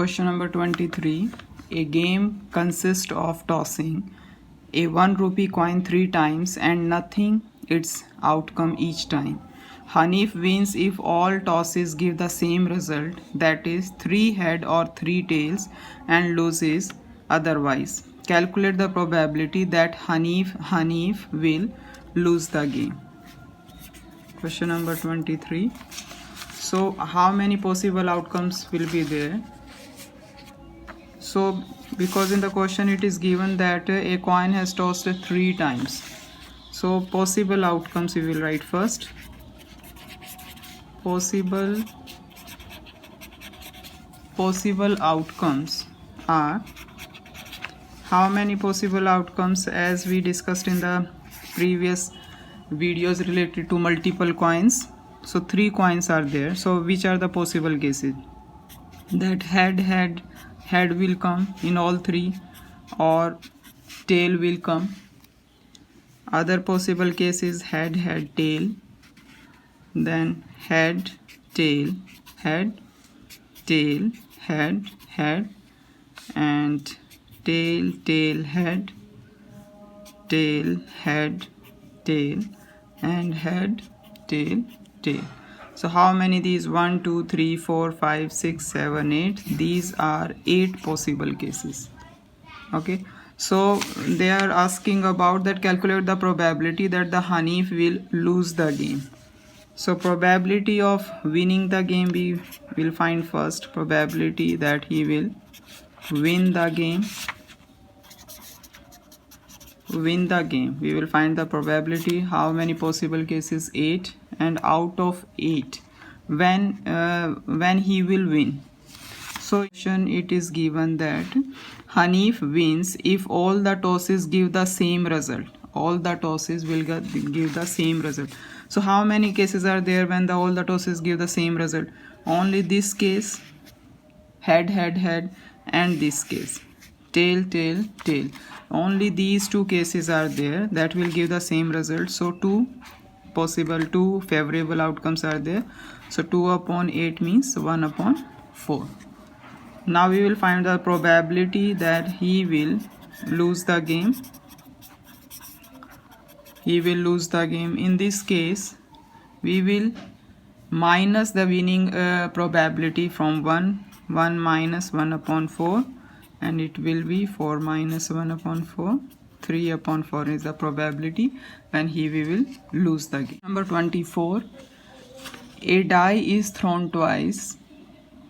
Question number 23. A game consists of tossing a 1 rupee coin 3 times and nothing its outcome each time. Hanif wins if all tosses give the same result, that is 3 head or 3 tails, and loses otherwise. Calculate the probability that Hanif will lose the game. Question number 23. So how many possible outcomes will be there? So because in the question it is given that a coin has tossed 3 times, so possible outcomes we will write first. Possible outcomes are, how many possible outcomes? As we discussed in the previous videos related to multiple coins, so 3 coins are there. So which are the possible cases? That head will come in all 3, or tail will come. Other possible case is head, tail, then head, tail, head, and tail, head, and head, tail. So how many these? 1, 2, 3, 4, 5, 6, 7, 8. These are 8 possible cases. Okay, so they are asking about that calculate the probability that the Hanif will lose the game. So probability of winning the game we will find first. Probability that he will win the game. We will find the probability. How many possible cases? 8. And out of 8, when he will win. So it is given that Hanif wins if all the tosses give the same result. All the tosses will give the same result. So how many cases are there when all the tosses give the same result? Only this case, head, and this case, tail. Only these 2 cases are there that will give the same result. So 2 favorable outcomes are there. So 2 upon 8 means 1 upon 4. Now we will find the probability that he will lose the game. In this case, we will minus the winning probability from 1 minus 1 upon 4, and it will be 4 minus 1 upon 4. 3 upon 4 is the probability when he will lose the game. Number 24. A die is thrown twice.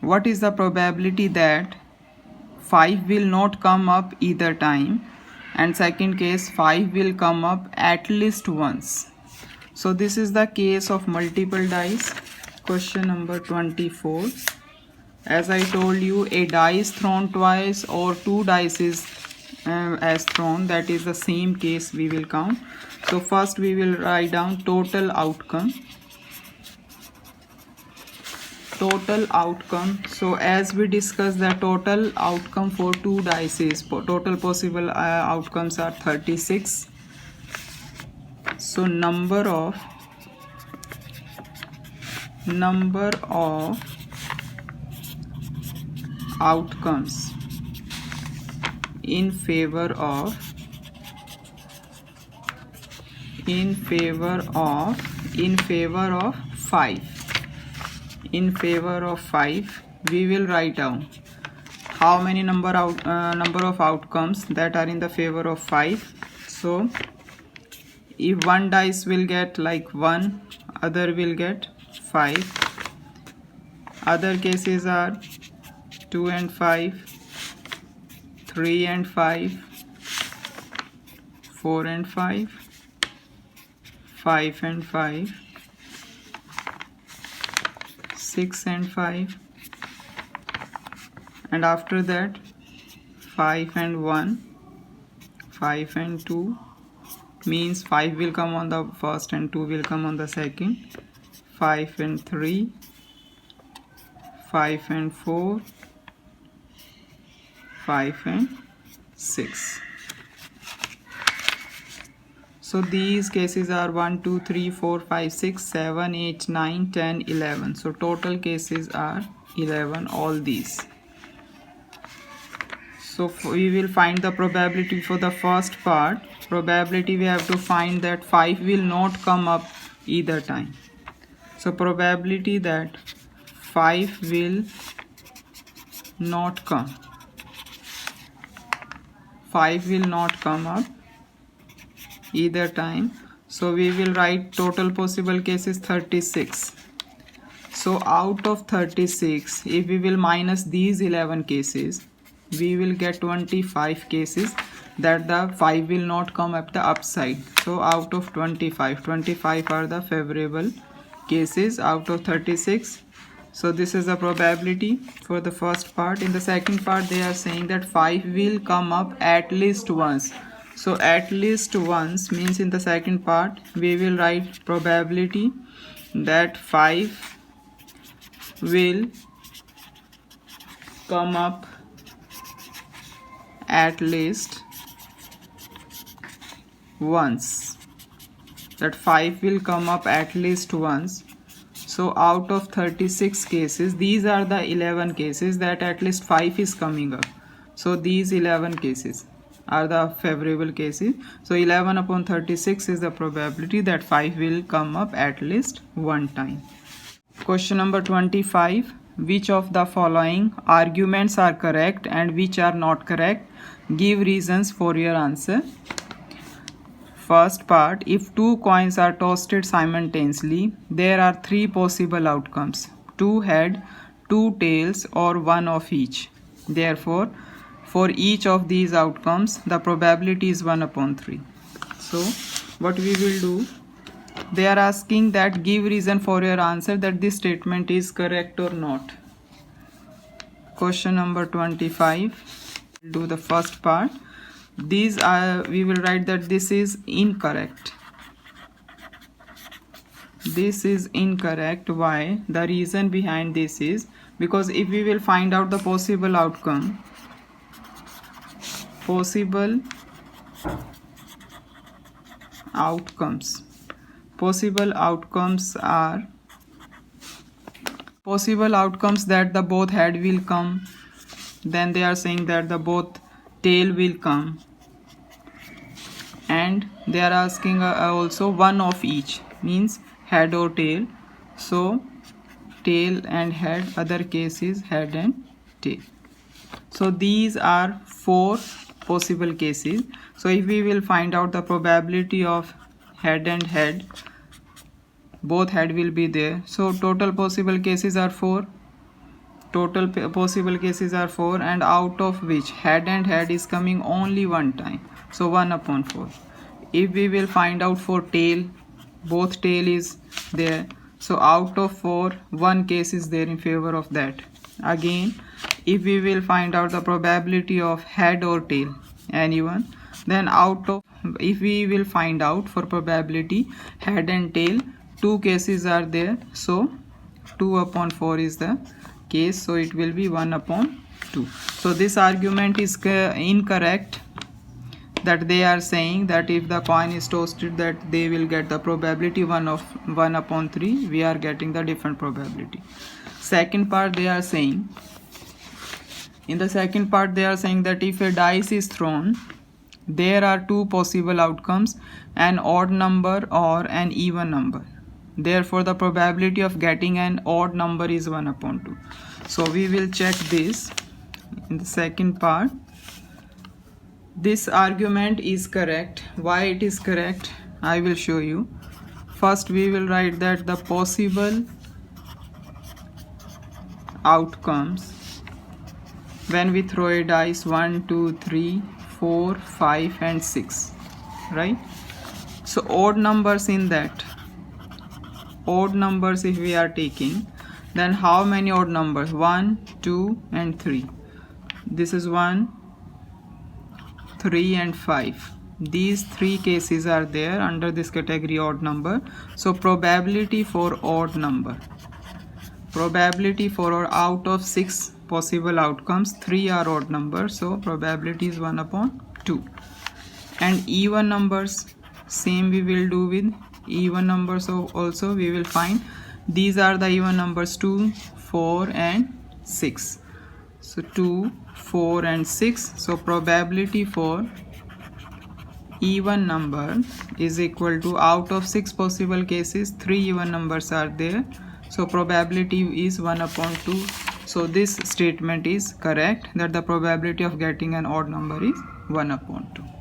What is the probability that 5 will not come up either time? And second case, 5 will come up at least once. So this is the case of multiple dice. Question number 24. As I told you, a die is thrown twice or 2 dice is as thrown, that is the same case we will count. So first we will write down total outcome. So as we discussed, the total outcome for 2 dice is, total possible outcomes are 36. So number of outcomes in favor of 5, we will write down how many number of outcomes that are in the favor of 5. So if one dice will get like 1, other will get 5. Other cases are 2 and 5, 3 and 5, 4 and 5, 5 and 5, 6 and 5, and after that 5 and 1, 5 and 2, means 5 will come on the first and 2 will come on the second. 5 and 3, 5 and 4, 5 and 6. So these cases are 1, 2, 3, 4, 5, 6, 7, 8, 9, 10, 11. So total cases are 11, all these. So we will find the probability for the first part. Probability, we have to find that 5 will not come up either time. So probability that 5 will not come. 5 will not come up either time. So we will write total possible cases 36. So out of 36, if we will minus these 11 cases, we will get 25 cases that the 5 will not come at the upside. So out of 25, 25 are the favorable cases out of 36. So this is the probability for the first part. In the second part, they are saying that 5 will come up at least once. So at least once means in the second part, we will write probability that 5 will come up at least once. That 5 will come up at least once. So out of 36 cases, these are the 11 cases that at least 5 is coming up. So these 11 cases are the favorable cases. So 11 upon 36 is the probability that 5 will come up at least one time. Question number 25. Which of the following arguments are correct and which are not correct? Give reasons for your answer. First part, if two coins are tossed simultaneously, there are three possible outcomes: two heads, two tails, or one of each. Therefore, for each of these outcomes, the probability is 1 upon 3. So, what we will do, they are asking that give reason for your answer that this statement is correct or not. Question number 25. We'll do the first part. These are, we will write that this is incorrect. This is incorrect. Why? The reason behind this is because if we will find out the possible outcome, possible outcomes are possible outcomes that the both head will come, then they are saying that the both tail will come, and they are asking also one of each, means head or tail. So tail and head, other case is head and tail. So these are 4 possible cases. So if we will find out the probability of head and head, both head will be there. So total possible cases are 4. Total possible cases are 4, and out of which head and head is coming only one time. So 1 upon 4. If we will find out for tail, both tail is there. So out of 4, one case is there in favor of that. Again, if we will find out the probability of head or tail, anyone, then out of, if we will find out for probability head and tail, 2 cases are there. So 2 upon 4 is the case. So it will be 1 upon 2. So this argument is incorrect, that they are saying that if the coin is tossed, that they will get the probability 1 upon 3. We are getting the different probability. Second part, they are saying, in the second part they are saying that if a dice is thrown, there are 2 possible outcomes, an odd number or an even number. Therefore the probability of getting an odd number is 1 upon 2. So we will check this in the second part. This argument is correct. Why it is correct, I will show you. First we will write that the possible outcomes when we throw a dice 1, 2, 3, 4, 5 and 6, right? So odd numbers in that, odd numbers if we are taking, then how many odd numbers? 1, 2 and 3. This is 1, 3 and 5. These 3 cases are there under this category odd number. So probability for odd number, probability for out of 6 possible outcomes, 3 are odd numbers, so probability is 1 upon 2. And even numbers, same we will do with even numbers. So also we will find these are the even numbers 2, 4 and 6. So 2, 4 and 6. So probability for even number is equal to, out of 6 possible cases 3 even numbers are there, so probability is 1 upon 2. So this statement is correct, that the probability of getting an odd number is 1 upon 2.